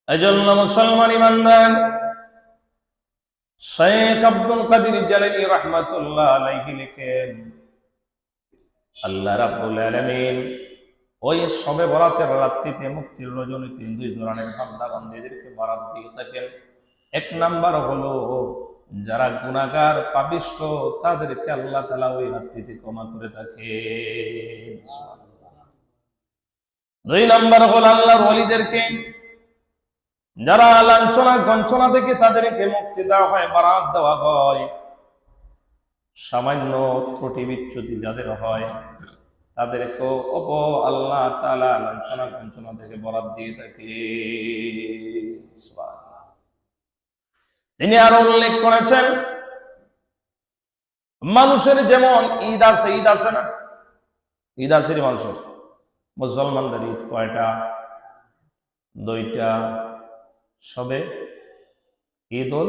এজন্য মুসলমান ইমানদার শেখ আব্দুল কাদের জিলানী রাহমাতুল্লাহ আলাইহি লিখেন, আল্লাহ রাব্বুল আলামিন ওই শবে বরাতের রাত্রিতে মুক্তির রজনীতে দুই ধরনের বান্দা বান্দীদেরকে বরাত দিয়ে থাকেন। এক নাম্বার হলো যারা গুনাহগার পাপিষ্ঠ, তাদেরকে আল্লাহ তাআলা ওই রাত্রিতে ক্ষমা করে থাকে। দুই নাম্বার হলো আল্লাহর ওলিদেরকে, যারা লাঞ্ছনা গঞ্চনা থেকে তাদেরকে মুক্তি দেওয়া হয়, বরাত দেওয়া হয়। সামান্য ত্রুটি বিচ্যুতি যাদের হয় তাদেরকেও আল্লাহ তাআলা লাঞ্ছনা গঞ্চনা থেকে বরাত দিয়ে থাকে। তিনি আরো উল্লেখ করেছেন, মানুষের যেমন ঈদ আছে, ঈদ আছে না? ঈদ আছে মানুষের, মুসলমানদের ঈদ কয়টা? দুইটা, সবে ঈদুল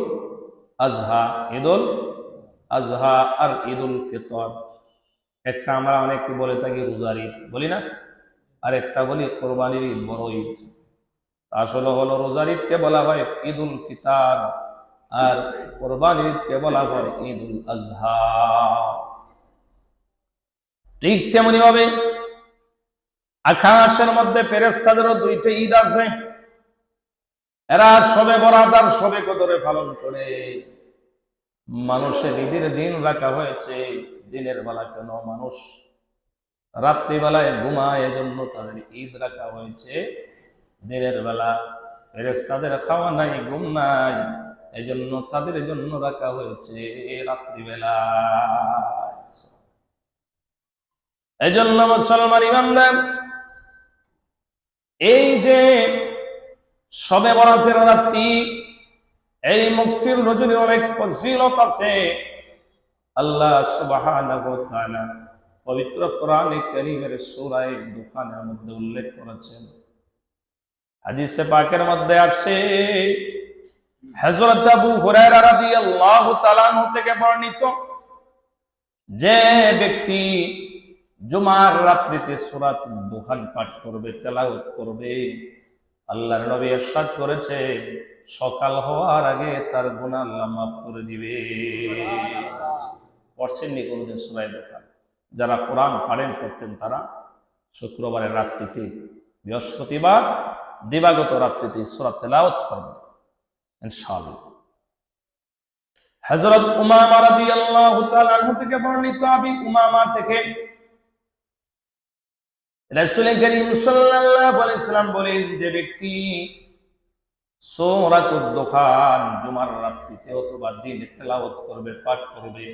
আজহা, ঈদুল আজহা আর ঈদুল ফিতর। একটা আমরা অনেকে বলে থাকি রোজার ঈদ, বলি না? আর একটা বলি কোরবানির ঈদ, বড় ঈদ। আসলে হলো রোজার ঈদকে বলা হয় ঈদুল ফিতর, আর কোরবানির ঈদকে বলা হয় ঈদুল আজহা। ঠিক তেমনি ভাবে আকাশের মধ্যে ফেরেশতাদেরও দুইটা ঈদ আছে। এরা শবে বরাত আর শবে কদরে পালন করে। মানুষের ঈদের দিন রাখা হয়েছে দিনের বেলা, কেন? মানুষ রাত্রিবেলায় ঘুমায়, এজন্য তাদের ঈদ রাখা হয়েছে দিনের বেলা। ফেরেশতাদের খাওয়া নাই, ঘুম নাই, এজন্য তাদের জন্য রাখা হয়েছে রাত্রিবেলা। এজন্য মুসলমান ইমানদার, এই যে শবে বরাতের রাত্রি, এই মুক্তির রজনীর অনেক ফজিলত আছে। আল্লাহ সুবহানাহু ওয়া তাআলা পবিত্র কোরআনে কারীমের সূরা দুখানের মধ্যে উল্লেখ করেছেন। হাদিসে পাকের মধ্যে আসে, হযরত আবু হুরায়রা রাদিয়াল্লাহু তাআলা আনহু থেকে বর্ণিত, যে ব্যক্তি জুমার রাত্রিতে সূরা দুখান পাঠ করবে, তেলাওয়াত করবে, আল্লাহর নবী ইরশাদ করেছে সকাল হওয়ার আগে তার গুনাহ আল্লাহ মাফ করে দিবে। পড়ছেন নি কোনদিন সূরা দুখান? যারা কোরআন পাঠেন করতেন তারা শুক্রবারের রাত্রিতে, বৃহস্পতিবার দিবাগত রাত্রিতে সূরা তেলাওয়াত করবেন ইনশাআল্লাহ। হযরত উমামা রাদিয়াল্লাহু তাআলা আনহু থেকে বর্ণিত, আবি উমামা থেকে রাসূল করিম সাল্লাল্লাহু আলাইহি ওয়াসাল্লাম বলেন, যে ব্যক্তি সূরাতুদ দুখান জুমার রাত্রিতে অথবা দিনে তেলাওয়াত করবে, পাঠ করবে,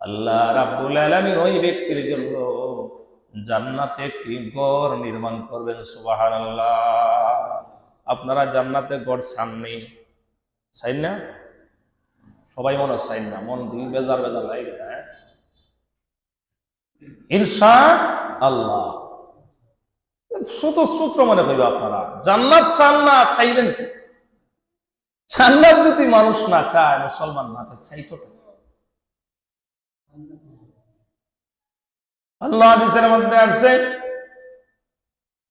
আল্লাহ রাব্বুল আলামিন ওই ব্যক্তির জন্য জান্নাতে একটি ঘর নির্মাণ করবেন। সুবহানাল্লাহ। আপনারা জান্নাতে ঘর চান নেই? চাই না? সবাই মনে চাই না, মন দিন বেজার বেজার লাগে। ইনশাআল্লাহ শুধু সূত্র মনে করবে আপনারা, জান্নাত চান না, চাইবেন কি? জান্নাত যদি মানুষ না চায়, মুসলমান না চায়, চাইতো না। আল্লাহ হাদিসের মধ্যে আসছে,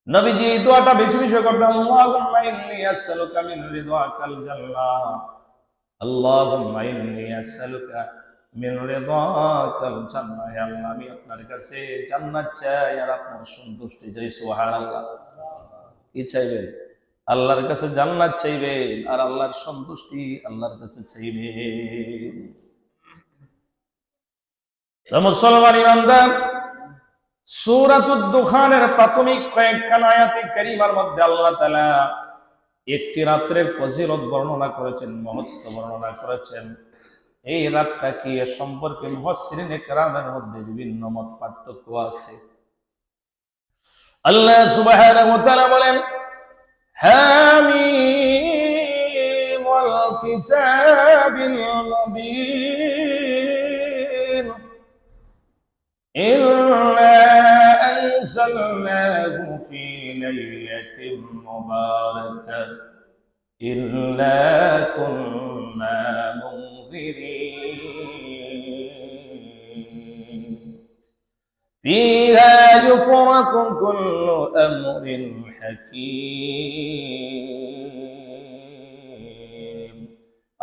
নবীজি এই দোয়াটা বেশি বেশি করতেন, আল্লাহুম্মা ইন্নী আসআলুকা মিন রিদাকাল জান্নাহ, আল্লাহুম্মা ইন্নী আসআলুকা মিন রিদাকাল জান্নাহ। হে আল্লাহ, আমি আপনার কাছে জান্নাত চাই আর আপনার সন্তুষ্টি চাই। সুবহানাল্লাহ। কি চাইবেন? আল্লাহর কাছে জান্নাত চাইবেন আর আল্লাহর সন্তুষ্টি আল্লাহর কাছে চাইবেন। মুসলমান ইমানদার, সূরাতুদ দুখানের প্রাথমিক কয়েকখান আয়াতে কারিমার মধ্যে আল্লাহ তাআলা একটি রাত্রের ফজিলত বর্ণনা করেছেন, মহত্ব বর্ণনা করেছেন। এই রাতটা কি এ সম্পর্কে মুফাসসিরিনে কেরামের মধ্যে বিভিন্ন মত পার্থক্য আছে। আল্লাহ সুবহানাহু ওয়া তাআলা বলেন, হামিম ওয়াল কিতাবিল মুবিন ইন্না আনজালনাহু ফি লাইলাতিন মুবারাকাহ ইন্না কুন্না মুনজিরিন ফিহা ইউফরাকু কুল্লু আমরিন হাকীম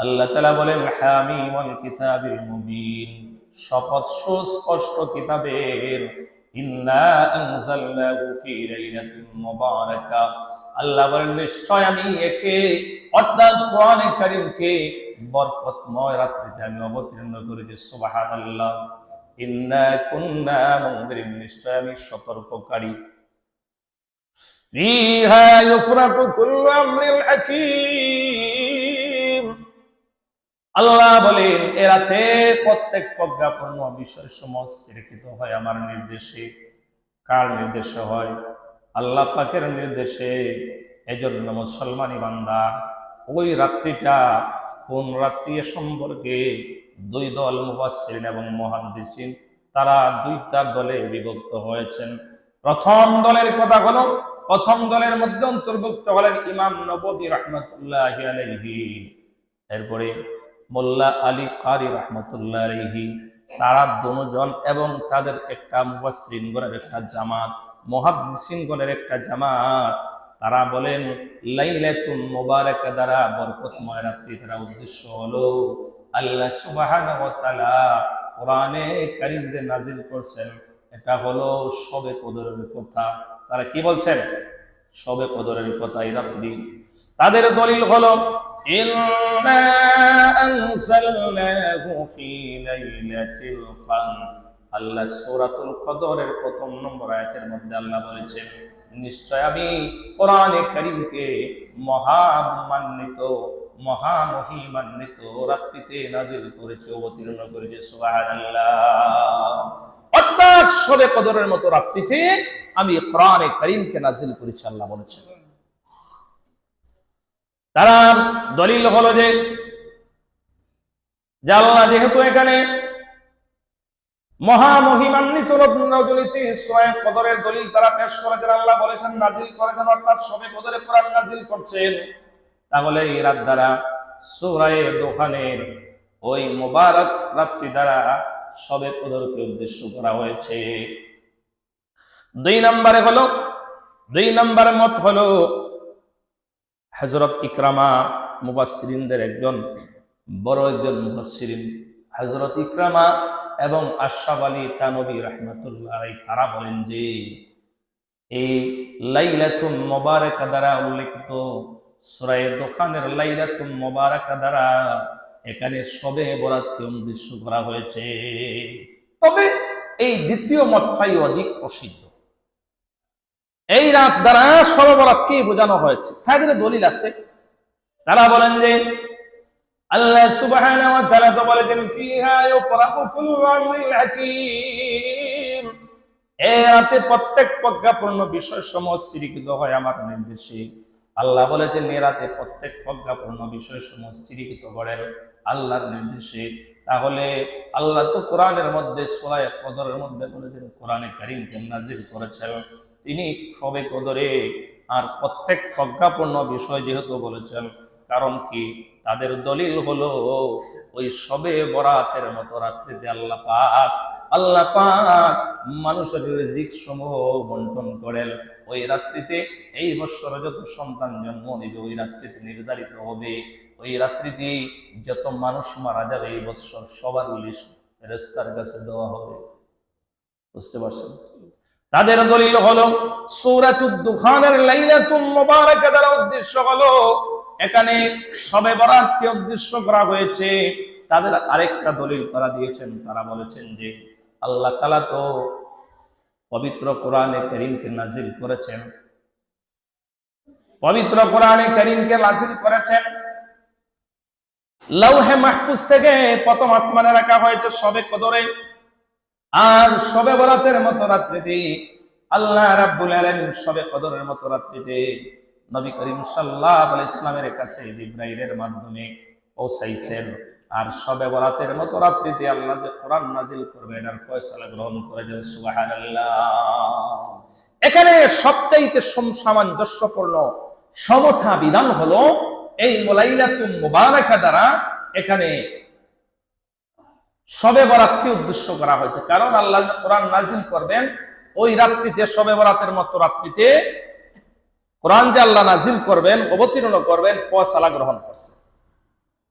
আল্লাহ তাআলা বলেন হামিম ওয়াল কিতাবিল মুবিন, শপথ সুস্পষ্ট কিতাবের, ইন্না আনজালনাহু ফি লাইলাতিন মুবারাকা, আল্লাহ বলেন নিশ্চয় আমি একে অর্থাৎ কোরআনে কারীমকে বরকতময় রাত্রিতে আমি অবতীর্ণ করেছি। সুবহানাল্লাহ। ইন্না কুন্না মুনজিরিন, নিশ্চয় আমি সতর্ককারী। ফিহা ইউফরাকু কুল্লু আমরিন হাকীম, আল্লাহ বলেন এ রাতে প্রত্যেক প্রজ্ঞাপূর্ণ বিষয় সমস্ত লিখিত হয় আমার নির্দেশে। কার নির্দেশে হয়? আল্লাহ পাকের নির্দেশে। এজন্য মুসলমান ইমানদার ওই রাত্রিটা কোন রাত্রি এ সম্পর্কে দুই দল মুফাসসিরিন এবং মুহাদ্দিসিন তারা দুইটা দলে বিভক্ত হয়েছেন। প্রথম দলের কথা হলো, প্রথম দলের মধ্যে অন্তর্ভুক্ত হলেন ইমাম নববী রাহমাতুল্লাহি আলাইহি, এরপরে মোল্লা আলী কারি রাহমাতুল্লাহ আলাইহি, তারা দুজন এবং তাদের একটা মুফাসসিরিনগণের একটা জামাত, মুহাদ্দিসিনগণের একটা জামাত, তারা বলেন লাইলাতুল মুবারাকা দ্বারা বরকতময় রাত্রি দ্বারা উদ্দেশ্য হলো আল্লাহ সুবহানাহু ওয়া তাআলা কোরআনে কারীম যে নাজিল করছেন এটা হলো শবে কদরের কথা। তারা কি বলছেন? শবে কদরের কথা এই রাত্রি। তাদের দলিল হলো ইন্না আনজালনাহু ফি লাইলাতিল কদর, আল্লাহ সূরাতুল কদরের প্রথম নম্বর আয়াতের মধ্যে আল্লাহ বলেছেন নিশ্চয় আমি কোরআনে কারীমকে মহামান্বিত মহামহিমান্বিত রাত্রিতে নাজিল করেছি, অবতীর্ণ করেছি। সুবহানাল্লাহ। অর্থাৎ শবে কদরের মতো রাত্রিতে আমি কোরআনে কারীমকে নাজিল করেছি আল্লাহ বলেছেন। তারা দলিল হলো যে আল্লাহ যেহেতু এখানে মহামহিমান্বিত রজনীতে সূরা কদরের দলিল তারা পেশ করেছেন, আল্লাহ বলেছেন নাজিল করেছেন, অর্থাৎ শবে কদরে কোরআন নাজিল করছেন, তাহলে এই রাত দ্বারা সূরা দোহানের ওই মুবারক রাত্রি দ্বারা শবে কদরকে উদ্দেশ্য করা হয়েছে। দুই নম্বরে মত হলো হযরত ইকরামা, মুফাসসিরিনদের একজন বড় একজন মুফাসসিরিন হযরত ইকরামা এবং আশরাফ আলী থানভী রাহমাতুল্লাহ আলাইহি, তারা বলেন যে এই লাইলাতুল মুবারাকা দ্বারা উল্লেখিত সূরা দোহানের লাইলাতুল মুবারাকা দ্বারা এখানে শবে বরাতকে উদ্দেশ্য করা হয়েছে। তবে এই দ্বিতীয় মতটাই অধিক প্রসিদ্ধ। এই রাত দ্বারা শবে বরাতকে বোঝানো হয়েছে। তাদের দলিল আছে, তারা বলেন যে আল্লাহ সুবহানাহু ওয়া তাআলা তো বলেছেন ফিহা ইউফরাকু কুল্লু আমরিন হাকীম, এই রাতে প্রত্যেক প্রজ্ঞাপূর্ণ বিষয় সমস্ত লিখিত হয় আমার নির্দেশে। আল্লাহ বলেছেন এই রাতে প্রত্যেক প্রজ্ঞাপূর্ণ বিষয় সমস্ত লিখিত করেন আল্লাহর নির্দেশে। তাহলে আল্লাহ তো কোরআনের মধ্যে সূরা কদরের মধ্যে বলেছেন কোরআনে কারীমকে নাজিল করেছেন তিনি শবে কদরে, আর প্রত্যেক প্রজ্ঞাপূর্ণ বিষয় যেহেতু বলেছেন, কারণ কি? তাদের দলিল হলো ওই শবে বরাতের মতো রাত্রিতে আল্লাহ পাক মানুষের রিজিক সমূহ বন্টন করেন। ওই রাত্রিতে এই বৎসরে যত সন্তান জন্ম নিবে ওই রাত্রিতে নির্ধারিত হবে, ওই রাত্রিতে যত মানুষ মারা যাবে এই বৎসর সবার লিস্ট ফেরেশতার কাছে দেওয়া হবে। বুঝতে পারছেন? তাদের দলিল হলো সূরাতুদ দুখানের লাইলাতুল মুবারাকা দ্বারা উদ্দেশ্য হলো এখানে শবে বরাতকে উদ্দেশ্য করা হয়েছে। তাদের আরেকটা দলিল তারা দিয়েছেন, তারা বলেছেন যে আল্লাহ তাআলা তো পবিত্র কোরআনে কারীমকে নাজিল করেছেন, পবিত্র কোরআনে কারীমকে নাজিল করেছেন লৌহে মাহফুজ থেকে প্রথম আসমানে রাখা হয়েছে শবে কদরে, আর শবে বরাতের মতো রাত্রিতে আল্লাহ রাব্বুল আলামিন শবে কদরের মতো রাত্রিতে নবী করিম সাল্লাল্লাহু আলাইহি ওয়াসাল্লামের কাছে জিবরাইলের মাধ্যমে পৌঁছাইছেন। আর শবে বরাতের মতো রাত্রিতে আল্লাহ যে কোরআন নাজিল করবেন আর ফয়সালা গ্রহণ করেছেন। সুবহানাল্লাহ। এখানে সবচাইতে সামঞ্জস্যপূর্ণ সমতা বিধান হলো এই লাইলাতুল মুবারাকা দ্বারা এখানে শবে বরাতকে উদ্দেশ্য করা হয়েছে, কারণ আল্লাহ কোরআন নাজিল করবেন ওই রাত্রিতে, শবে বরাতের মতো রাত্রিতে কোরআন যে আল্লাহ নাজিল করবেন অবতীর্ণ করবেন ফয়সালা গ্রহণ করছে।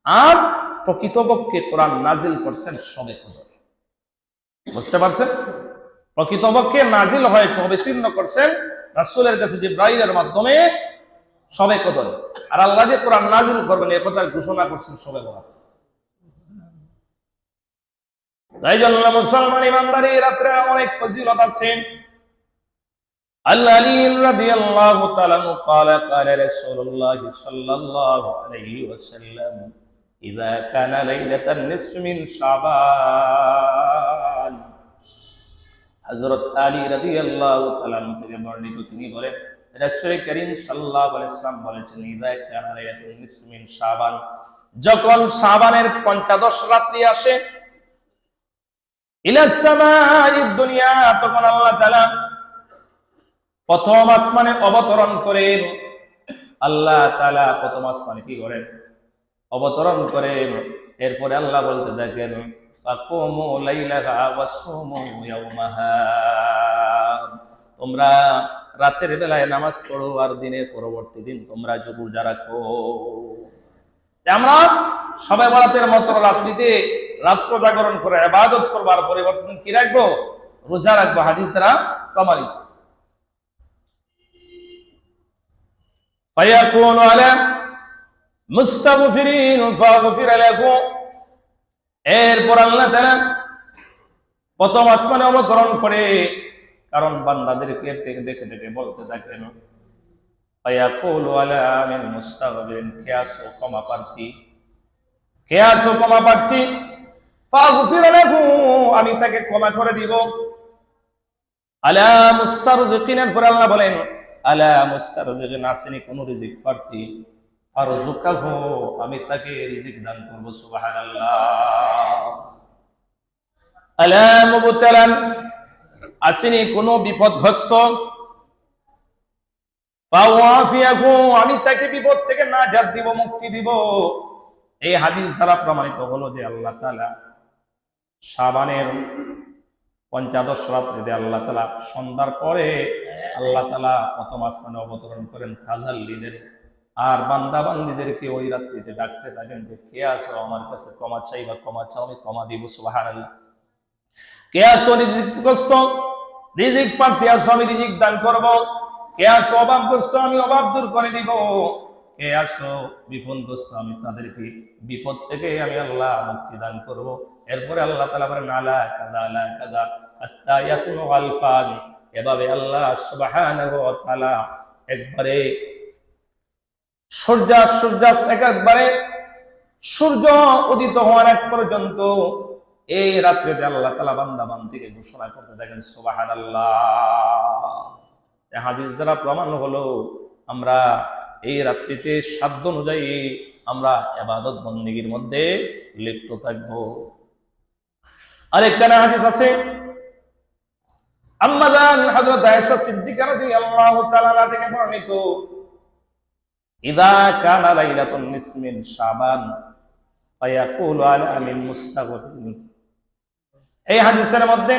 আর প্রকৃতপক্ষে কোরআন নাজিল করছেন শবে কদর। বুঝতে পারছেন? প্রকৃতপক্ষে নাজিল হয়েছে, অবতীর্ণ করছেন রাসূলের কাছে জিবরাইলের মাধ্যমে শবে কদর। আর আল্লাহ যে কোরআন নাজিল করবেন এ কথা ঘোষণা করছেন শবে বরাত। তাই জন্য মুসলমান ইমানদার এই রাত্রে অনেক ফজিলত আছে। আলী রাদিয়াল্লাহু তাআলা قال قال رسول الله صلى الله عليه وسلم اذا كان ليله النصف من شعبان। হযরত আলী রাদিয়াল্লাহু তাআলা থেকে বর্ণিত, তিনি বলেন রাসূল করিম সাল্লাল্লাহু আলাইহি ওয়াসাল্লাম বলেছেন ইযা কানা লাইলাতুন নিসফি মিন শাবান, যখন শাবানের ৫৫ রাত্রি আসে, ইলা সামাঈদ দুনিয়া, তখন আল্লাহ তাআলা প্রথম আসমানে অবতরণ করেন। আল্লাহ তাআলা প্রথম আসমানে কি করেন? অবতরণ করেন। এরপরে আল্লাহ বলতে থাকেন ফাকুমু লাইলাহা ওয়াসুমু ইয়াওমাহা, তোমরা রাতের বেলায় নামাজ পড়ো আর দিনের পরবর্তী দিন তোমরা রোজা রাখো। আমরা শবে বরাতের মতো রাত্রিতে রাত্র জাগরণ করে ইবাদত করবার পরিবর্তন কি রাখবো? রোজা রাখবো। হাদিস দ্বারা প্রমাণিত। فيكون على مستغفرين فاغفر لكم, এরপর আল্লাহ তাআলা প্রথম আসমানে অবতরণ করে, কারণ বান্দাদেরকে দেখে দেখে বলতে থাকেন ফায়াকুলু আলা মিন মুস্তাগফিরিন, কে আছো ক্ষমা প্রার্থী, কে আছো ক্ষমা প্রার্থী, ফাগফির লাহু, আমি তাকে ক্ষমা করে দিব। আলা মুস্তারজিকিন, এরপর আল্লাহ বলেন আলা মুস্তারজিকিন, আসেনি কোন রিজিক প্রার্থী, আরযুকাহু, আমি তাকে রিজিক দান করব। সুবহানাল্লাহ। আলা মুবতালান, আসেনি কোন বিপদগ্রস্ত, ফাওয়াফিয়াহু, আমি তাকে বিপদ থেকে নাজাত দিব, মুক্তি দিব। এই হাদিস দ্বারা প্রমাণিত হলো যে আল্লাহ তাআলা শাবানের ৫৫ রাত্রিতে আল্লাহ তাআলা সন্ধ্যার পরে আল্লাহ তাআলা প্রথম আসমানে অবতরণ করেন, তাজাল্লি দেন, আর বান্দা বান্দীদেরকে ওই রাত্রিতে ডাকতে থাকেন যে কে আছো আমার কাছে ক্ষমা চাইবা, ক্ষমা চাও, আমি ক্ষমা দিব। সুবহানাল্লাহ। কে আছো রিজিকগ্রস্ত, রিজিক প্রার্থী আছো, আমি রিজিক দান করব। কে আছো অভাবগ্রস্ত, আমি অভাব দূর করে দিব। কে আছো বিপদগ্রস্ত, আমি তাদেরকে বিপদ থেকে আমি আল্লাহ মুক্তি দান করব। এরপরে আল্লাহ তাআলা বলেন আলা কাযা আলা কাযা হাত্তা ইয়াতুনু আলফান, এভাবে আল্লাহ সুবহানাহু ওয়া তাআলা একবারে সূর্যাস্ত একবারে সূর্য উদিত হওয়ার এক পর্যন্ত এই রাত্রিতে আল্লাহ তাআলা বান্দা বান্দীকে ঘোষণা করতে থাকেন সুবহানাল্লাহ। এই হাদিস দ্বারা প্রমাণ হলো আমরা এই রাত্রিতে সাধ্য অনুযায়ী আমরা ইবাদত বন্দেগীর মধ্যে লিপ্ত থাকব। আরেকটা হাদিস আছে, আম্মা জান হযরত আয়েশা সিদ্দিকা রাদিয়াল্লাহু তাআলা থেকে বর্ণিত, ইযা কানা লাইলাতুন নিসফি মিন শাবান ফায়াকুলু আলা মিন মুস্তাগফিরিন। এই হাদিসের মধ্যে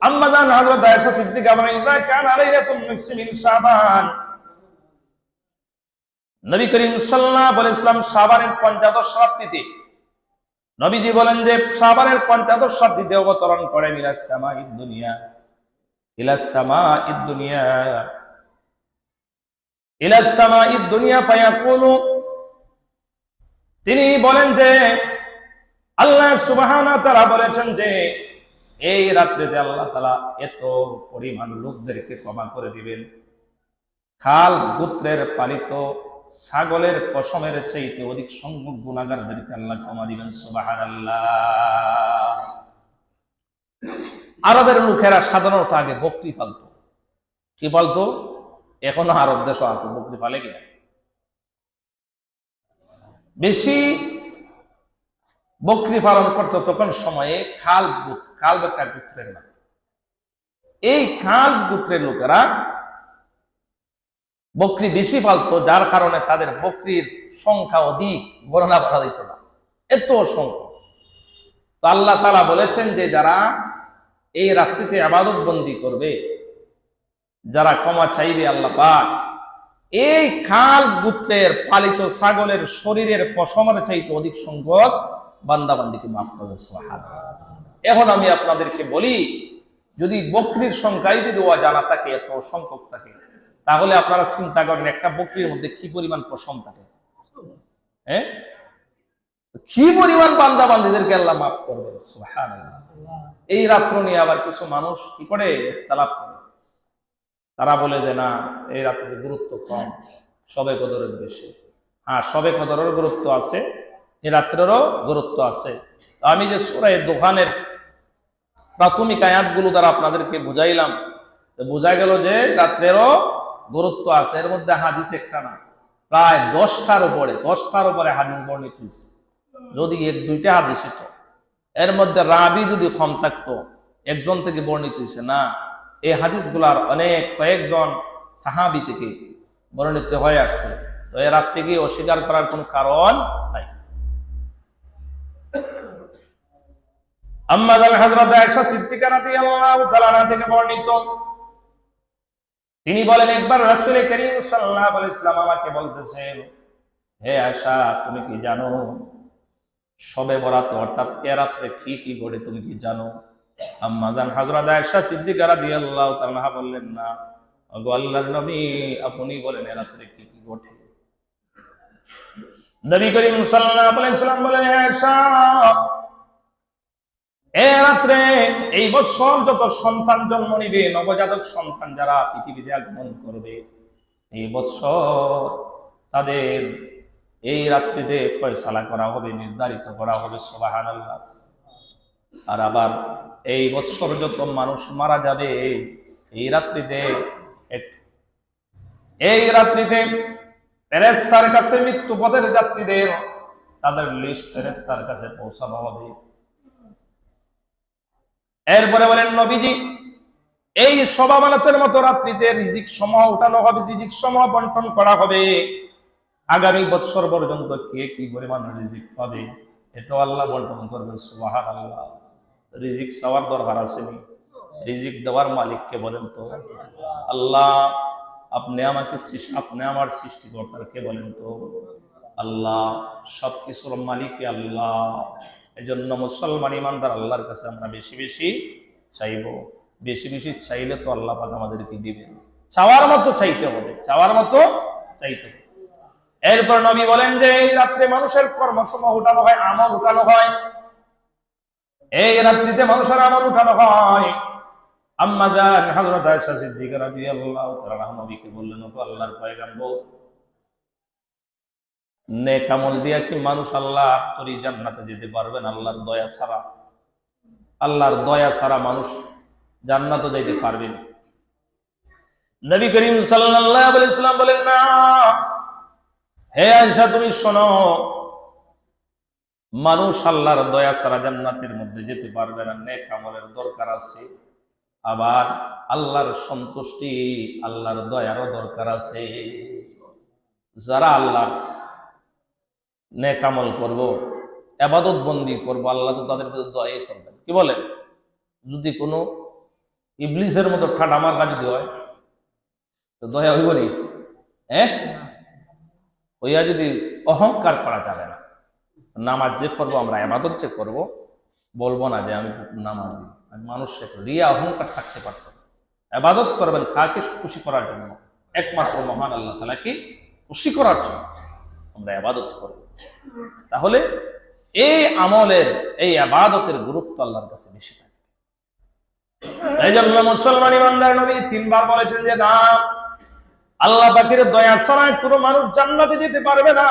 আম্মা জান হযরত আয়েশা সিদ্দিকা বলেন ইযা কানা লাইলাতুন নিসফি মিন শাবান, নবী করিম সাল্লাল্লাহু আলাইহি ওয়াসাল্লাম শাবানের ৫৫ রাত্রিতে নবীজি বলেন যে শাবানের ৫৫ রাত্রিতে অবতরণ করেন ইলাস সামাঈদ দুনিয়া, ইলাস সামাঈদ দুনিয়া, ইলাস সামাঈদ দুনিয়া ফায়াকুলু, তিনি বলেন যে আল্লাহ সুবহানাহু ওয়া তাআলা বলেছেন যে এই রাত্রিতে আল্লাহ তাআলা এত পরিমাণ লোকদেরকে ক্ষমা করে দিবেন, খাল গোত্রের পালিত ছাগলের পশমের চাইতে অধিক সংখ্যক গুনাহগারদেরকে আল্লাহ ক্ষমা দিবেন। সুবহানাল্লাহ। আরবের লোকেরা সাধারণত আগে বকরি পালতো। কি পালতো? এখনো আরব দেশও আছে বকরি পালে কিনা, বেশি বকরি পালন করতো তখন সময়ে খালব একটা গোত্রের নাম। এই খাল গোত্রের লোকেরা বকরি বেশি পালতো, যার কারণে তাদের বকরির সংখ্যা অধিক, গণনা করা যেত না, এত সংখ্যা। তো আল্লাহ তাআলা বলেছেন যে যারা এই রাত্রিতে ইবাদত বন্দি করবে, যারা ক্ষমা চাইবে আল্লাহ পাক, এই খাল গোত্রের পালিত ছাগলের শরীরের পশমের চাইতে অধিক সংখ্যক বান্দাবান্দিকে মাফ করবে সুবহানাল্লাহ। এখন আমি আপনাদেরকে বলি, যদি বকরির সংখ্যাই যদি জানা থাকে, এত সংখ্যক থাকে, তাহলে আপনারা চিন্তা করেন একটা বকরির মধ্যে কি পরিমাণ পশম থাকে। হ্যাঁ, কি পরিমাণ বান্দাবান্দিদেরকে আল্লাহ মাফ করবে সুবহানাল্লাহ। এই রাত্র নিয়ে আবার কিছু মানুষ কি করে ইখতিলাফ করে, তারা বলে যে না, এই রাত্রের গুরুত্ব কম, শবে কদরের বেশি। হ্যাঁ, শবে কদরের গুরুত্ব আছে, এই রাত্রেরও গুরুত্ব আছে। আমি যে সূরা দোহানের প্রাথমিক আয়াতগুলো দ্বারা আপনাদেরকে বুঝাইলাম, বোঝা গেল যে রাত্রেরও গুরুত্ব আছে। এর মধ্যে হাদিস একটা না, প্রায় 10টার উপরে হাদিস বর্ণিত হয়েছে। যদি 1-2টা হাদিস হতো, এর মধ্যে রাবি যদি কম থাকতো, একজন থেকে বর্ণিত হয়েছে না, এই হাদিসগুলার অনেক কয়েকজন সাহাবী থেকে বর্ণিত হয়ে আসছে। তো এই রাত্রিকে অস্বীকার করার কোনো কারণ নাই। আম্মাজান হযরত আয়েশা সিদ্দিকা রাদিয়াল্লাহু তাআলা আনহা থেকে বর্ণিত, তিনি বলেন, একবার রাসূল করিম সাল্লাল্লাহু আলাইহি ওয়াসাল্লাম আমাকে বলতেছেন, হে আয়েশা, তুমি কি জানো শবে বরাত অর্থাৎ এ রাত্রে কি কি ঘটে, তুমি কি জানো? আম্মাজান হযরত আয়েশা সিদ্দিকা রাদিয়াল্লাহু তাআলা আনহা বললেন, না ওগো আল্লাহর নবী, আপনি বলেন এ রাত্রে কি কি ঘটে। নবী করিম সাল্লাল্লাহু আলাইহি ওয়াসাল্লাম বলেন, আয়েশা, এ রাত্রে এই বৎসর যত সন্তান জন্ম নিবে, নবজাতক সন্তান যারা পৃথিবীতে আগমন করবে, এই বৎসর তাদের এই রাত্রিতে ফয়সালা করা হবে, নির্ধারিত করা হবে সুবহানাল্লাহ। আর আবার এই বৎসর যত মানুষ মারা যাবে, এই রাত্রিতে ফেরেশতার কাছে মৃত্যুপথের যাত্রীদের তাদের লিস্ট ফেরেশতার কাছে পৌঁছানো হবে। এরপরে বলেন নবীজি, এই সবাবালতের মতো রাত্রিতে রিজিক সমূহ উঠানো হবে, রিজিক সমূহ বন্টন করা হবে। আগামী বৎসর পর্যন্ত কে কি পরিমাণ রিজিক পাবে, এটাও আল্লাহ বন্টন করবে সুবহানাল্লাহ। রিজিক চাওয়ার দরকার আছে নি? রিজিক দেওয়ার মালিককে বলেন তো আল্লাহ। আপনি আমার সৃষ্টিকর্তাকে বলেন তো আল্লাহ। সবকিছুর মালিক আল্লাহ। এজন্য মুসলমান ইমানদার আল্লাহর কাছে আমরা বেশি বেশি চাইবো। বেশি বেশি চাইলে তো আল্লাহ পাক আমাদেরকে দিবেন। চাওয়ার মতো চাইতে হবে, চাওয়ার মতো চাইতে হবে। এরপর নবী বলেন যে এই রাত্রে মানুষের কর্মসমূহ উঠানো হয়, আমল উঠানো হয়। এই রাত্রিতে মানুষের আমল উঠানো হয়। আম্মা জান হযরত আয়েশা সিদ্দিকা রাদিয়াল্লাহু তাআলা নবীকে বললেন, ওগো আল্লাহর পয়গম্বর, নেক আমল দিয়া কি মানুষ আল্লাহ তরি জান্নাতে যেতে পারবেন? আল্লাহর দয়া ছাড়া, আল্লাহর দয়া ছাড়া মানুষ জান্নাতে যেতে পারবে না। নবী করিম সাল্লাল্লাহু আলাইহি ওয়াসাল্লাম বলেন, না হে আয়েশা, তুমি শোনো, মানুষ আল্লাহর দয়া ছাড়া জান্নাতের মধ্যে যেতে পারবে না। নেক আমলের দরকার আছে, আবার আল্লাহর সন্তুষ্টি, আল্লাহর দয়ারও দরকার আছে। যারা আল্লাহর নেক আমল করবো, ইবাদত বন্দি করবো, আল্লাহ তো তাদের দয়াই করবেন। কি বলেন? যদি কোনো ইবলিসের মতো ঠাট আমার কাছে যদি হয়, তো দয়া হইব নি? হইয়া যদি অহংকার করা যাবে না। নামাজ যে করবো, আমরা ইবাদত যে করবো, বলবো না যে আমি নামাজি, আমি মানুষকে রিয়া অহংকার থাকতে পারত। ইবাদত করবেন কাকে খুশি করার জন্য? একমাত্র মহান আল্লাহ তাআলাকে খুশি করার জন্য আমরা ইবাদত করব। তাহলে এই আমলের, এই ইবাদতের গুরুত্ব আল্লাহর কাছে বেশি থাকে। এই জন্য মুসলমান ইমানদার নবী 3 বার বলেছেন যে না, আল্লাহ পাকের দয়া ছাড়া কোনো মানুষ জান্নাতে যেতে পারবে না।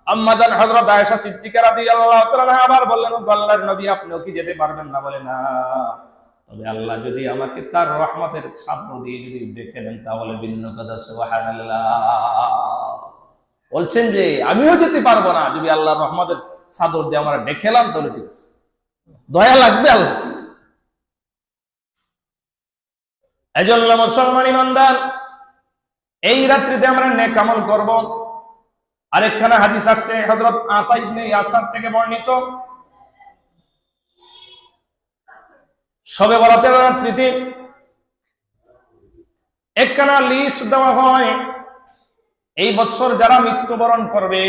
আম্মা জান হযরত আয়েশা সিদ্দিকা রাদিয়াল্লাহু তাআলা আবার বললেন, আল্লাহর নবী, আপনিও কি যেতে পারবেন না? বলে না, তবে আল্লাহ যদি আমাকে তার রহমতের ছাত্র দিয়ে যদি দেখে নেন, তাহলে ভিন্ন কথা। সুবহানাল্লাহ। বলছেন যে আমিও যেতে পারবো না, যদি আল্লাহর রহমতের চাদর দিয়ে আমরা দেখেলাম, তাহলে ঠিক আছে, দয়া লাগবে আল্লাহ। এজন্য মুসলমান ইমানদার, এই রাত্রিতে আমরা নেক আমল করব। আরেকখানা হাদিস আসছে হযরত আতা ইবনে ইয়াসার থেকে বর্ণিত, শবে বরাতের রাত্রিতে একখানা লিস্ট দেওয়া হয়। এই বছর যারা মৃত্যুবরণ করবে,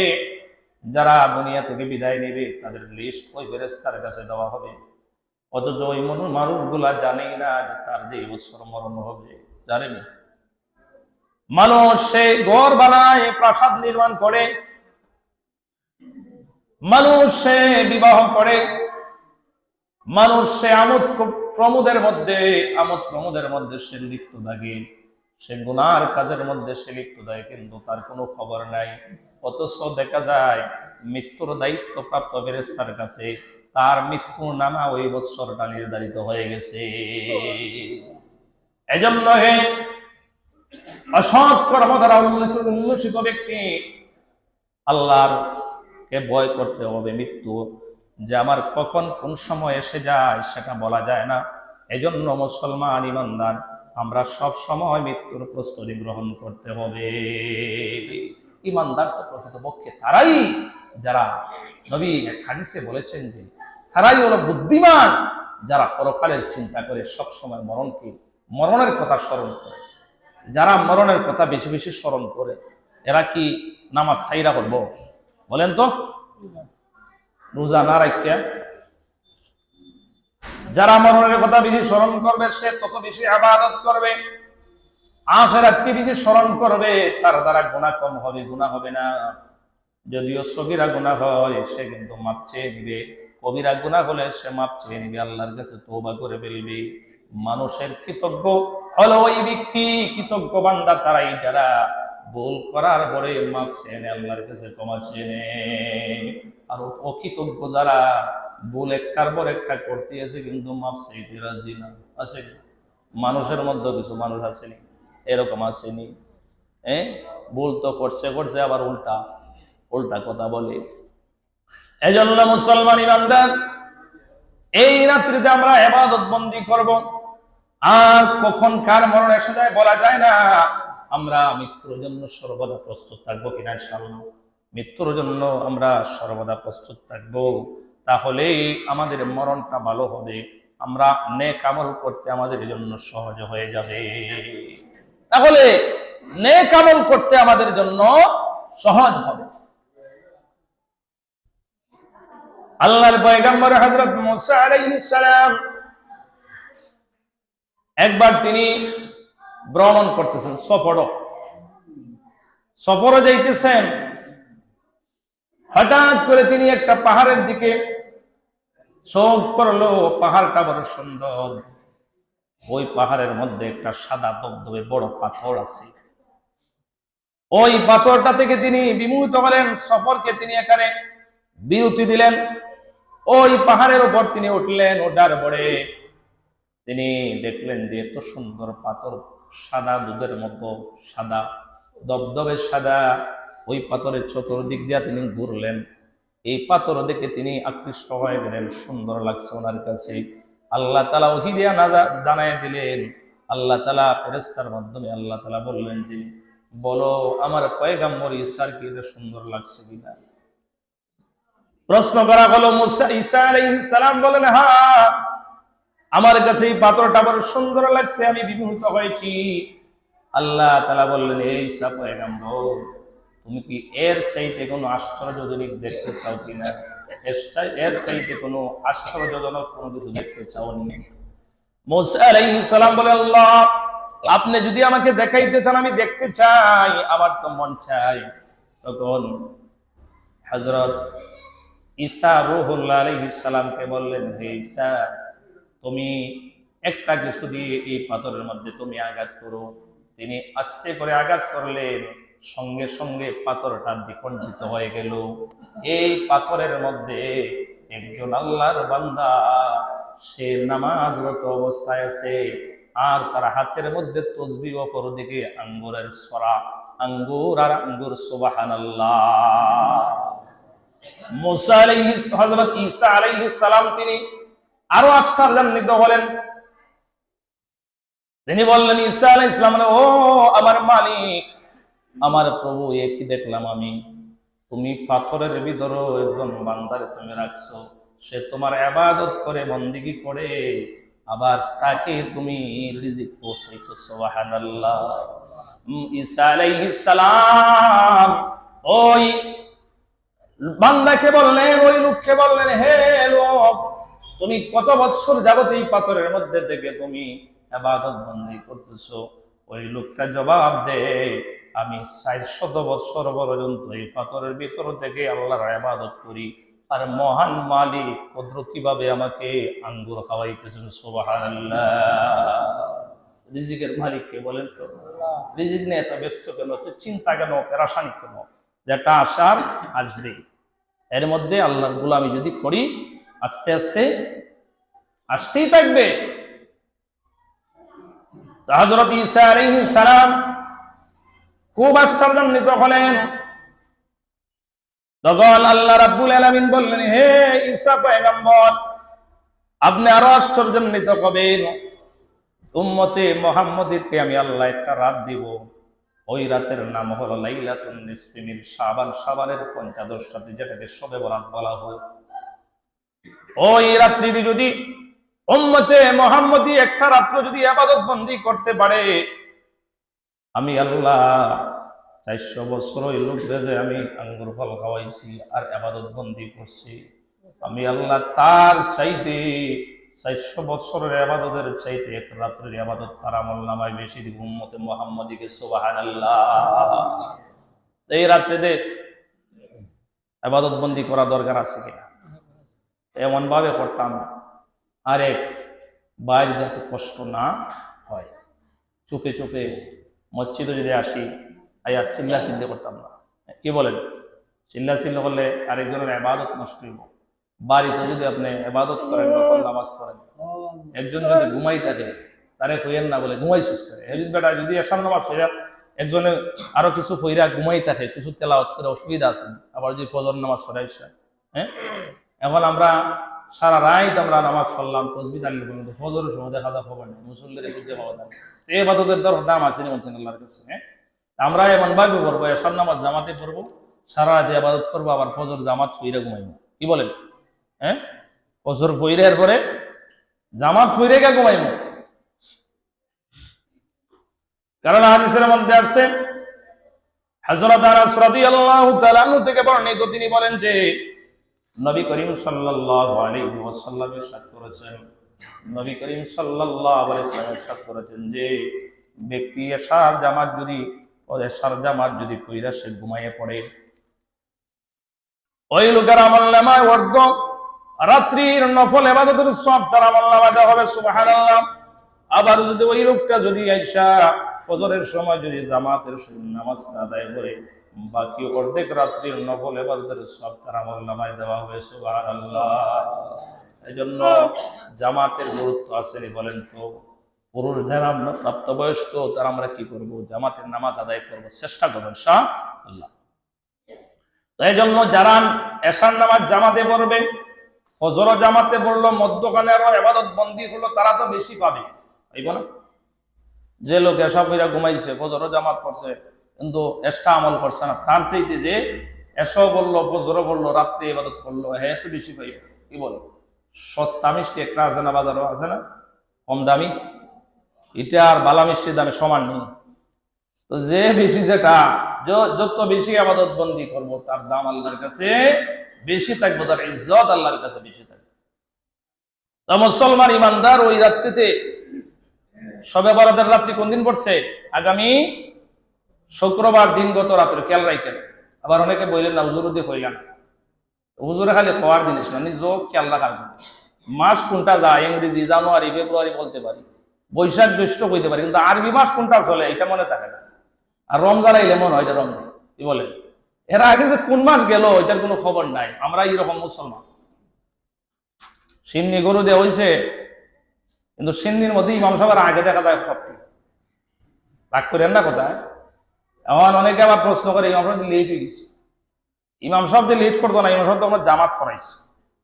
যারা দুনিয়া থেকে বিদায় নেবে, তাদের লিস্ট ওই ফেরেশতার কাছে দেওয়া হবে। অথচ ওই মানুষগুলা জানেই না যে তার যে এই বছর মরণ হবে, জানেনি। মানুষ সে ঘর বানায়, প্রাসাদ নির্মাণ করে, মানুষ সে বিবাহ করে, মানুষ সে আমোদ প্রমোদের মধ্যে সে লিপ্ত থাকে, সে গুনার কাজের মধ্যে সে লিপ্ত থাকে, কিন্তু তার কোনো খবর নাই। অথচ দেখা যায় মৃত্যুর দায়িত্ব প্রাপ্ত ফেরেশতার কাছে তার মৃত্যুর নামা ওই বৎসরটা নির্ধারিত হয়ে গেছে। এজন্য হে অসৎ কর্ম দ্বারা উল্লসিত ব্যক্তি, আল্লাহর কে ভয় করতে হবে। মৃত্যু যে আমার কখন কোন সময় এসে যায় সেটা বলা যায় না। এজন্য মুসলমান ইমানদার আমরা সব সময় মৃত্যুর প্রস্তুতি গ্রহণ করতে হবে। ইমানদার তো প্রকৃতপক্ষে তারাই যারা, নবী এক হাদিসে বলেছেন যে তারাই হলো বুদ্ধিমান যারা পরকালের চিন্তা করে সব সময় মরণের কথা স্মরণ করে। যারা মরণের কথা বেশি বেশি স্মরণ করে এরা কি নামাজ ছাইরা করবো? বলেন তো। রোজা না রাখিয়া যারা মরণের কথা বেশি স্মরণ করবে সে তত বেশি ইবাদত করবে, আখিরাতকে বেশি স্মরণ করবে, তার দ্বারা গুনাহ কম হবে, গুনাহ হবে না। যদিও সগীরা গুনাহ হয় সে কিন্তু মাপ চেয়ে নিবে, কবিরা গুনাহ হলে সে মাপ চেয়ে নিবে, আল্লাহর কাছে তওবা করে ফেলবে। মানুষের কৃতজ্ঞ হলো ওই ব্যক্তি, কৃতজ্ঞ বান্দা তারাই যারা ভুল করার পরে মাপ চেয়ে নেয়, আল্লাহর কাছে ক্ষমা চেয়ে নেয়। আর অকৃতজ্ঞ যারা ভুল একটার পর একটা করতে আছে কিন্তু মাপ চাইতে রাজি না, আছে? মানুষের মধ্যে কিছু মানুষ আসেনি, এরকম আসেনি, ভুল তো করছে আবার উল্টা কথা বলে। এজন্য মুসলমান ইমানদার এই রাত্রিতে আমরা ইবাদত বন্দি করব। আর কখন কার মরণ এসে যায় বলা যায় না। আমরা মৃত্যুর জন্য সর্বদা প্রস্তুত থাকবো কিনা ইনশাআল্লাহ? মৃত্যুর জন্য আমরা সর্বদা প্রস্তুত থাকবো, তাহলেই আমাদের মরণটা ভালো হবে, আমরা নেক আমল করতে আমাদের জন্য সহজ হয়ে যাবে। তাহলে নেক আমল করতে আমাদের জন্য সহজ হবে। আল্লাহর পয়গম্বর হযরত মুসা আলাইহিস সালাম একবার তিনি ভ্রমণ করতেছেন, সফরে যাইতেছেন। হঠাৎ করে তিনি একটা পাহাড়ের দিকে চোখ করলো, পাহাড়টা বড় সুন্দর। ওই পাহাড়ের মধ্যে একটা সাদা দবদবে বড় পাথর আছে। ওই পাথরটা থেকে তিনি বিমোহিত হলেন, সফরকে তিনি এখানে বিরতি দিলেন। ওই পাহাড়ের উপর তিনি উঠলেন, ওঠার পরে তিনি দেখলেন যে এত সুন্দর পাথর, সাদা দুধের মতো সাদা, দবদবে সাদা। ওই পাথরের চতুর্দিক দিয়া তিনি ঘুরলেন। এই পাথর দেখে তিনি আকৃষ্ট হয়ে গেলেন, সুন্দর লাগছে ওনার কাছে। আল্লাহ তাআলা ওহী দিয়া জানায় দিলেন, আল্লাহ তাআলা ফেরেশতার মাধ্যমে আল্লাহ তাআলা বললেন যে বলো আমার পয়গম্বর ঈসার কি এটা সুন্দর লাগছে কিনা। প্রশ্ন করা হলো, ঈসা আলাইহিস সালাম বলেন হ্যাঁ, আমার কাছে এই পাথরটা বড় সুন্দর লাগছে, আমি বিমোহিত হয়েছি। আল্লাহ তাআলা বললেন, এই ঈসা পয়গম্বর, তুমি কি এর চাইতে কোনো আশ্চর্যজনক দেখতে চাও কিনা? এর চাইতে কোনো আশ্চর্যজনক কোনো কিছু দেখতে চাওনি? মুসা আলাইহিস সালাম বলে, আল্লাহ আপনি যদি আমাকে দেখাইতে চান আমি দেখতে চাই, আমার তো মন চাই। তখন হযরত ঈসা রূহুল্লাহ আলাইহিস সালামকে বললেন, হে ঈসা, তুমি একটা কিছু দিয়ে এই পাথরের মধ্যে তুমি আঘাত করো। তিনি আস্তে করে আঘাত করলেন, সঙ্গে সঙ্গে পাথরটা বিকণ্ঠিত হয়ে গেল। এই পাথরের মধ্যে একজন আল্লাহর বান্দা, সে নামাজরত অবস্থায় আছে, আর তার হাতের মধ্যে তসবিহ, অপর দিকে আঙ্গুরের সরা, আঙ্গুর আর আঙ্গুর, সুবহানাল্লাহ। মুসা আলাইহিস হযরত ঈসা আলাইহিস সালাম তিনি আরো আশ্চর্যান্বিত হলেন। তিনি বললেন, ঈসা আলাইহিস সালাম, ও আমার মালিক, আমার প্রভু, এ কি দেখলাম আমি? তুমি পাথরের ভিতরে একজন বান্দারে তুমি রাখছো, সে তোমার ইবাদত করে, বন্দেগী করে, আবার তাকে তুমি রিজিক পৌঁছাইছো। সুবহানাল্লাহ। ঈসা আলাইহিস সালাম ওই বান্দাকে বললেন, ওই লোককে বললেন, হে লোক, তুমি কত বৎসর যাবত এই পাথরের মধ্যে থেকে তুমি ইবাদত বন্দী করতেছো? ওই লোকটা জবাব দেয়, আমি 400 বৎসর পর্যন্ত এই পাথরের ভিতর থেকে আল্লাহর ইবাদত করি, আর মহান মালিক কুদরতি ভাবে আমাকে আঙ্গুর খাওয়াইতেছেন। সুবহানাল্লাহ। রিজিকের মালিক কে বলেন তো? রিজিক নিয়ে এত ব্যস্ত কেন, তো চিন্তা কেন, পেরেশানি কেন? যেটা আসার আসবে। এর মধ্যে আল্লাহর গোলামি যদি করি, আস্তে আস্তে আসতেই থাকবে। হযরত ঈসা আলাইহিস সালাম খুব আশ্চর্যান্বিত হলেন। তখন আল্লাহ রাব্বুল আলামিন বললেন, হে ঈসা পয়গম্বর, আপনি আরো আশ্চর্যান্বিত হবেন। উম্মতে মুহাম্মাদীকে আমি আল্লাহ একটা রাত দিব, ওই রাতের নাম হলো লাইলাতুন নিসফি মিন শাবান, শাবানের ৫৫ রাতে, যেটাকে শবে বরাত বলা হয়। ওই রাত্রি যদি উম্মতে মুহাম্মাদী একটা রাত্র যদি ইবাদত বন্দী করতে পারে, আমি আল্লাহ 400 বছর ওই লোকদের যে আমি আঙ্গুর ফল খাওয়াইছি আর ইবাদত বন্দী করছি, আমি আল্লাহ তার চাইতে 400 বছরের ইবাদতের চাইতে এক রাত্রের ইবাদত তার আমলনামায় বেশি দিব উম্মতে মুহাম্মাদীকে। সুবহানাল্লাহ। এই রাত্রিতে ইবাদত বন্দী করা দরকার আছে কিনা? এমন ভাবে করতাম আরেক বাইরে যাতে কষ্ট না হয়। চুপে চুপে মসজিদে যদি আসি, আয়া চিল্লা চিল্লি করতাম না। কি বলেন? চিল্লা চিল্লি করলে আরেকজনের ইবাদত নষ্ট হইব। বাড়িতে যদি আপনি ইবাদত করেন, নফল নামাজ পড়েন, একজন যদি ঘুমাই থাকে, তারে কইেন না বলে ঘুমাইছিস করে। এই বেটা যদি এশার নামাজ হইয়া একজনে আরো কিছু ফইরা ঘুমাই থাকে, কিছু তেলাওয়াত করে অসুবিধা আছে। আবার যদি ফজর নামাজ পড়াইছে, হ্যাঁ, এখন আমরা সারা রাত আমরা নামাজ পড়লাম, তসবিহ তাহলে পর্যন্ত ফজরের সময় দেখা যায় খবর নেই, মুসল্লির বুঝতে পাওয়া যায়। এই ইবাদতের দাম আছে না বলছেন আল্লাহর কাছে? হ্যাঁ, আমরা এমন ভাবে পড়বো, এশার নামাজ জামাতে পড়বো, সারা রাতে ইবাদত করবো, আবার ফজর জামাত ফইরা ঘুমাইবো। কি বলেন? হ্যাঁ, ফজর ফইরা এর পরে জামাত ফইরে কে ঘুমাইবো? কারণ হাদিসের মধ্যে আছে, হযরত আনাস রাদিয়াল্লাহু তাআলা আনহু থেকে বর্ণিত, তিনি বলেন যে নবী করিম সাল্লাল্লাহু আলাইহি ওয়াসাল্লাম ইরশাদ করেছেন, নবী করিম সাল্লাল্লাহু আলাইহি ওয়াসাল্লাম ইরশাদ করেছেন যে ব্যক্তি এশার জামাত যদি পড়া সে ঘুমায়ে পড়ে, ওই লোকের আমলনামায় অর্ধ রাত্রির নফল ইবাদতের সওয়াব তার আমলনামায় দেওয়া হবে। সুবহানাল্লাহ। আবার যদি ওই লোকটা যদি আইসা ফজরের সময় যদি জামাতের নামাজ আদায় করে, বাকি অর্ধেক রাত্রির নফল ইবাদতের সওয়াব তার আমলনামায় দেওয়া হবে। সুবহানাল্লাহ। এজন্য জামাতের গুরুত্ব আছে বলেন তো? পুরুষ যারা আমরা প্রাপ্তবয়স্ক, তারা আমরা কি করব? জামাতের নামাজ আদায় করব, চেষ্টা করব ইনশাআল্লাহ। তো এই জন্য যারা এশার নামাজ জামাতে পড়বে, ফজর জামাতে পড়লো, মধ্যখানে আরো ইবাদত বন্দী হলো, তারা তো বেশি পাবে, তাইব না? যে লোক এশা পড়া ঘুমাইছে, ফজর জামাত পড়ছে, কিন্তু এশা আমল করছে না, তার চাইতে যে এশা বললো, ফজর বললো, রাত্রে ইবাদত করলো, হ্যাঁ তো বেশি পাইবে। কি বল? সস্তা মিষ্টি একটা আছে না বাজারও, আছে না কম দামি? এটা আর বালা মিষ্টির দামে সমান নেই। তো যে বেশি, যেটা যত বেশি ইবাদত বন্দী করবো, তার দাম আল্লাহর কাছে বেশি থাকবে, তার ইজ্জত আল্লাহর কাছে বেশি থাকবে। তা মুসলমান ইমানদার ওই রাত্রিতে, শবে বরাতের রাত্রি কোন দিন পড়ছে? আগামী শুক্রবার দিনগত রাত্রে, খেয়াল রাখেন। আবার অনেকে বললেন না হুজুর দিয়ে কইলেন, হুজুরে খালি খাওয়ার জিনিস না, নিজ খেয়াল রাখার জিনিস। মাস কোনটা যায়, ইংরেজি জানুয়ারি ফেব্রুয়ারি বলতে পারি, বৈশাখ জ্যৈষ্ঠ কইতে পারি, কিন্তু আরবি মাস কোনটা চলে এটা মনে থাকে না। আর রমজান আইলে মনে হয় রমজান। কি বলেন? এর আগে যে কোন মাস গেল এটার কোনো খবর নাই। আমরা এইরকম মুসলমান, সিন্নি গরু দেওয়া হয়েছে, কিন্তু সিন্নির মধ্যে ইমাম সাহেবের আগে দেখা যায় সবটি। রাগ করেন না কোথায়? এমন অনেকে আবার প্রশ্ন করে ইমাম সাহেব লেট হয়ে গেছে। ইমাম সাহেব যে লেট করতো না, ইমাম সাহেব তো আমরা জামাত পড়াইছি,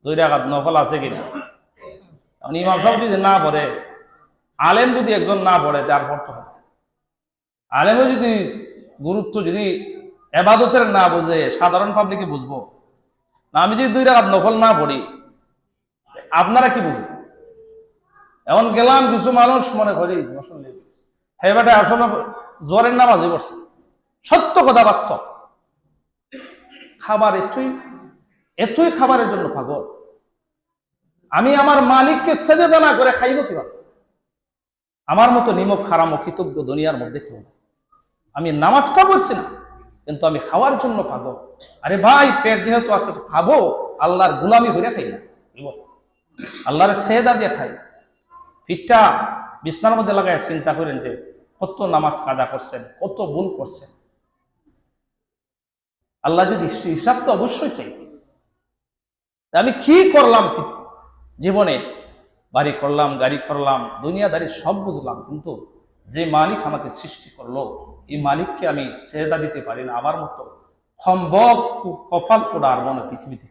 2 রাকাত নফল আছে কিনা। ইমাম সাহেব যদি না পড়ে, আলেম যদি একজন না পড়ে, তার পড়তে হবে। আলেমও যদি গুরুত্ব যদি ইবাদতের না বুঝে, সাধারণ পাবলিকে বুঝবো না? আমি যদি 2 রাকাত নফল না পড়ি, আপনারা কি বুঝবেন? এমন গেলাম কিছু মানুষ মনে করি মুসল্লি, হ্যাঁ বেটা আসলে জ্বরের নামাজই পড়ছে। সত্য কথা, বাস্তব। খাবার এতই খাবারের জন্য পাগল। আমি আমার মালিককে সেজদা না করে খাইব কিভাবে? আমার মতো নিমক হারাম অকৃতজ্ঞ দুনিয়ার মধ্যে কেউ না। আমি নামাজটা পড়ছি না, কিন্তু আমি খাওয়ার জন্য পাগল। আরে ভাই, পেট যেহেতু আছে খাবো, আল্লাহর গুলামি হইয়া খাই না, আল্লাহর সেজদা দিয়ে খাই। পিঠটা বিছনার মধ্যে লাগায় চিন্তা করেন যে কত নামাজ কাজা করছেন, কত ভুল করছেন। আল্লাহ যদি হিসাব তো অবশ্যই চাই। আমি কি করলাম জীবনে? বাড়ি করলাম, গাড়ি করলাম, দুনিয়াদারি সব বুঝলাম, কিন্তু যে মালিক আমাকে সৃষ্টি করলো, এই মালিককে আমি সেজদা দিতে পারি না। আমার মতো সম্ভব কপাল পোড়া আর মনে পৃথিবীতে